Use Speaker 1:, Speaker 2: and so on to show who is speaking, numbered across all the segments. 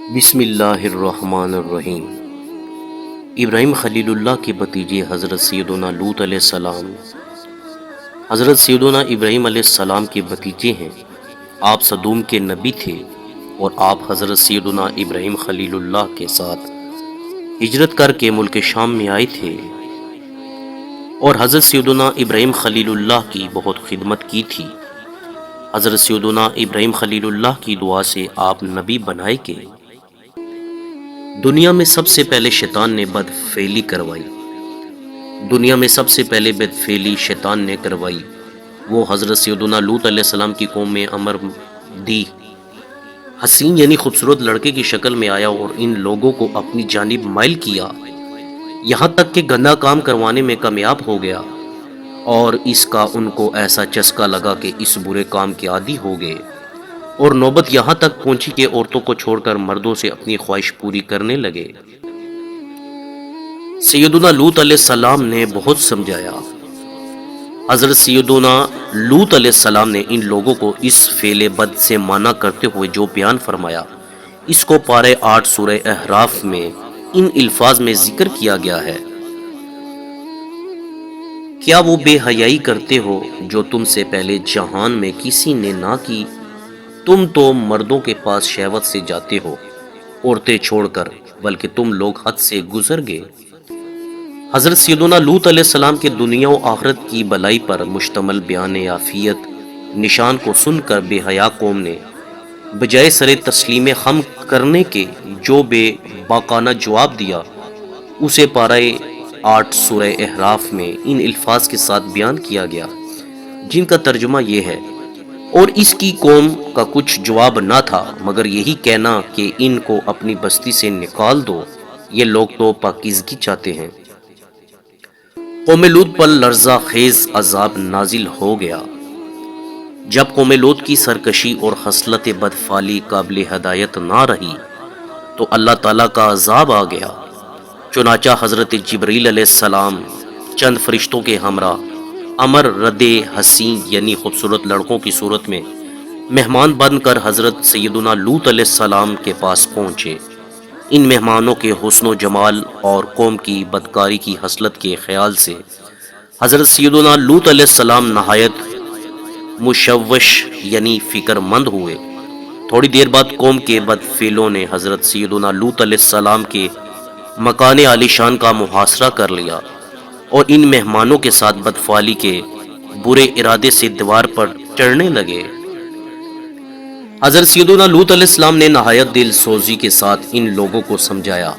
Speaker 1: بسم اللہ الرحمن الرحیم۔ ابراہیم خلیل اللہ کے بھتیجے حضرت سیدنا لوط علیہ السلام حضرت سیدنا ابراہیم علیہ السلام کے بھتیجے ہیں۔ آپ صدوم کے نبی تھے اور آپ حضرت سیدنا ابراہیم خلیل اللہ کے ساتھ ہجرت کر کے ملک شام میں آئے تھے اور حضرت سیدنا ابراہیم خلیل اللہ کی بہت خدمت کی تھی۔ حضرت سیدنا ابراہیم خلیل اللہ کی دعا سے آپ نبی بنائے گئے۔ دنیا میں سب سے پہلے شیطان نے بد فعلی کروائی شیطان نے کروائی وہ حضرت سیدنا لوط علیہ السلام کی قوم میں امر دی۔ حسین یعنی خوبصورت لڑکے کی شکل میں آیا اور ان لوگوں کو اپنی جانب مائل کیا، یہاں تک کہ گندا کام کروانے میں کامیاب ہو گیا، اور اس کا ان کو ایسا چسکا لگا کہ اس برے کام کے عادی ہو گئے، اور نوبت یہاں تک پہنچی کہ عورتوں کو چھوڑ کر مردوں سے اپنی خواہش پوری کرنے لگے۔ سیدنا لوط علیہ السلام نے بہت سمجھایا۔ حضرت سیدنا لوط علیہ السلام نے ان لوگوں کو اس فعل بد سے منع کرتے ہوئے جو بیان فرمایا، اس کو پارہ 8 سورہ احراف میں ان الفاظ میں ذکر کیا گیا ہے: کیا وہ بے حیائی کرتے ہو جو تم سے پہلے جہان میں کسی نے نہ کی؟ تم تو مردوں کے پاس شہوت سے جاتے ہو عورتیں چھوڑ کر، بلکہ تم لوگ حد سے گزر گئے۔ حضرت سیدنا لوط علیہ السلام کے دنیا و آخرت کی بلائی پر مشتمل بیان عافیت نشان کو سن کر بے حیا قوم نے بجائے سر تسلیم خم کرنے کے جو بے باکانہ جواب دیا، اسے پارہ 8 سورہ احراف میں ان الفاظ کے ساتھ بیان کیا گیا، جن کا ترجمہ یہ ہے: اور اس کی قوم کا کچھ جواب نہ تھا مگر یہی کہنا کہ ان کو اپنی بستی سے نکال دو، یہ لوگ تو پاکیزگی چاہتے ہیں۔ قوم لوط پر لرزہ خیز عذاب نازل ہو گیا۔ جب قوم لوط کی سرکشی اور خصلت بدفعلی قابل ہدایت نہ رہی تو اللہ تعالیٰ کا عذاب آ گیا۔ چنانچہ حضرت جبریل علیہ السلام چند فرشتوں کے ہمراہ امر رد حسین یعنی خوبصورت لڑکوں کی صورت میں مہمان بن کر حضرت سیدنا لوط علیہ السلام کے پاس پہنچے۔ ان مہمانوں کے حسن و جمال اور قوم کی بدکاری کی خصلت کے خیال سے حضرت سیدنا لوط علیہ السلام نہایت مشوش یعنی فکر مند ہوئے۔ تھوڑی دیر بعد قوم کے بدفعلوں نے حضرت سیدنا لوط علیہ السلام کے مکان عالی شان کا محاصرہ کر لیا اور ان مہمانوں کے ساتھ بدفعلی کے برے ارادے سے دیوار پر چڑھنے لگے۔ حضرت سیدنا لوط علیہ السلام نے نہایت دل سوزی کے ساتھ ان لوگوں کو سمجھایا،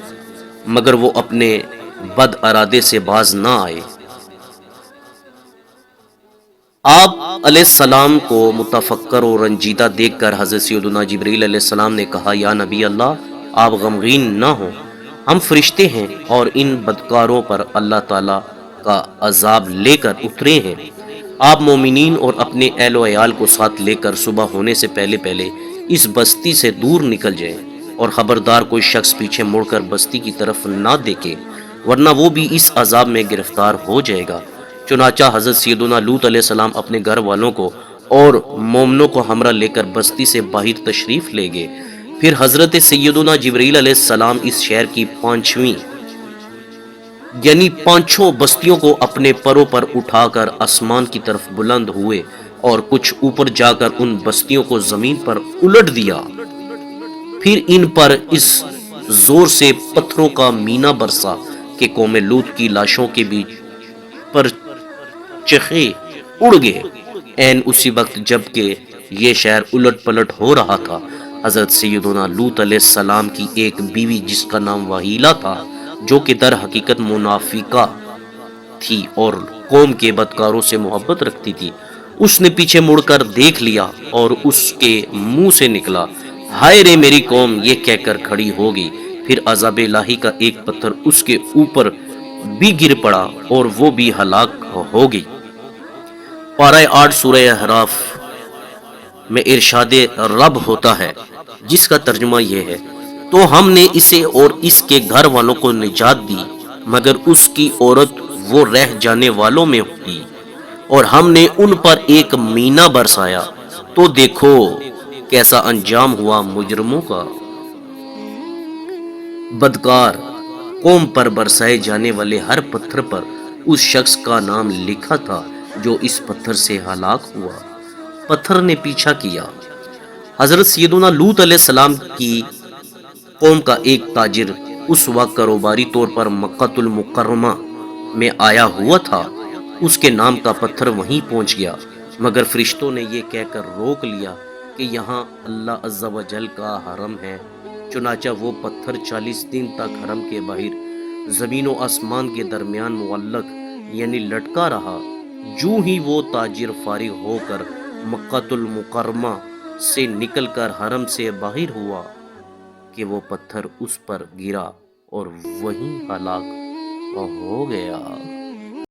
Speaker 1: مگر وہ اپنے بد ارادے سے باز نہ آئے۔ آپ علیہ السلام کو متفکر اور رنجیدہ دیکھ کر حضرت سیدنا جبریل علیہ السلام نے کہا: یا نبی اللہ، آپ غمگین نہ ہوں، ہم فرشتے ہیں اور ان بدکاروں پر اللہ تعالیٰ کا عذاب لے کر اترے ہیں۔ آپ مومنین اور اپنے اہل و عیال کو ساتھ لے کر صبح ہونے سے پہلے اس بستی سے دور نکل جائیں، اور خبردار کوئی شخص پیچھے مڑ کر بستی کی طرف نہ دیکھے، ورنہ وہ بھی اس عذاب میں گرفتار ہو جائے گا۔ چنانچہ حضرت سیدنا لوط علیہ السلام اپنے گھر والوں کو اور مومنوں کو ہمراہ لے کر بستی سے باہر تشریف لے گئے۔ پھر حضرت سیدنا جبریل علیہ السلام اس شہر کی 5ویں یعنی 5 بستیوں کو اپنے پروں پر اٹھا کر آسمان کی طرف بلند ہوئے اور کچھ اوپر جا کر ان بستیوں کو زمین پر الٹ دیا۔ پھر ان پر اس زور سے پتھروں کا مینا برسا کہ قوم لوط کی لاشوں کے بیچ پر چخے اڑ گئے۔ عین اسی وقت جب کہ یہ شہر الٹ پلٹ ہو رہا تھا، حضرت سیدنا لوط علیہ السلام کی ایک بیوی جس کا نام وحیلہ تھا، جو کہ در حقیقت منافقہ تھی اور قوم کے بدکاروں سے محبت رکھتی تھی، اس نے پیچھے مڑ کر دیکھ لیا اور اس کے منہ سے نکلا: ہائے رے میری قوم، یہ کہہ کر کھڑی ہو گئی۔ پھر عذاب الہی کا ایک پتھر اس کے اوپر بھی گر پڑا اور وہ بھی ہلاک ہو گئی۔ پارہ 8 سورہ احراف میں ارشاد رب ہوتا ہے، جس کا ترجمہ یہ ہے: تو ہم نے اسے اور اس کے گھر والوں کو نجات دی، مگر اس کی عورت وہ رہ جانے والوں میں ہوئی، اور ہم نے ان پر ایک مینا برسایا، تو دیکھو کیسا انجام ہوا مجرموں کا۔ بدکار قوم پر برسائے جانے والے ہر پتھر پر اس شخص کا نام لکھا تھا جو اس پتھر سے ہلاک ہوا۔ پتھر نے پیچھا کیا۔ حضرت سیدنا لوط علیہ السلام کی قوم کا ایک تاجر اس وقت کاروباری طور پر مکہ المکرمہ میں آیا ہوا تھا۔ اس کے نام کا پتھر وہیں پہنچ گیا، مگر فرشتوں نے یہ کہہ کر روک لیا کہ یہاں اللہ عز و جل کا حرم ہے۔ چنانچہ وہ پتھر 40 دن تک حرم کے باہر زمین و آسمان کے درمیان معلق یعنی لٹکا رہا۔ جو ہی وہ تاجر فارغ ہو کر مکہ المکرمہ سے نکل کر حرم سے باہر ہوا کہ وہ پتھر اس پر گرا اور وہیں ہلاک ہو گیا۔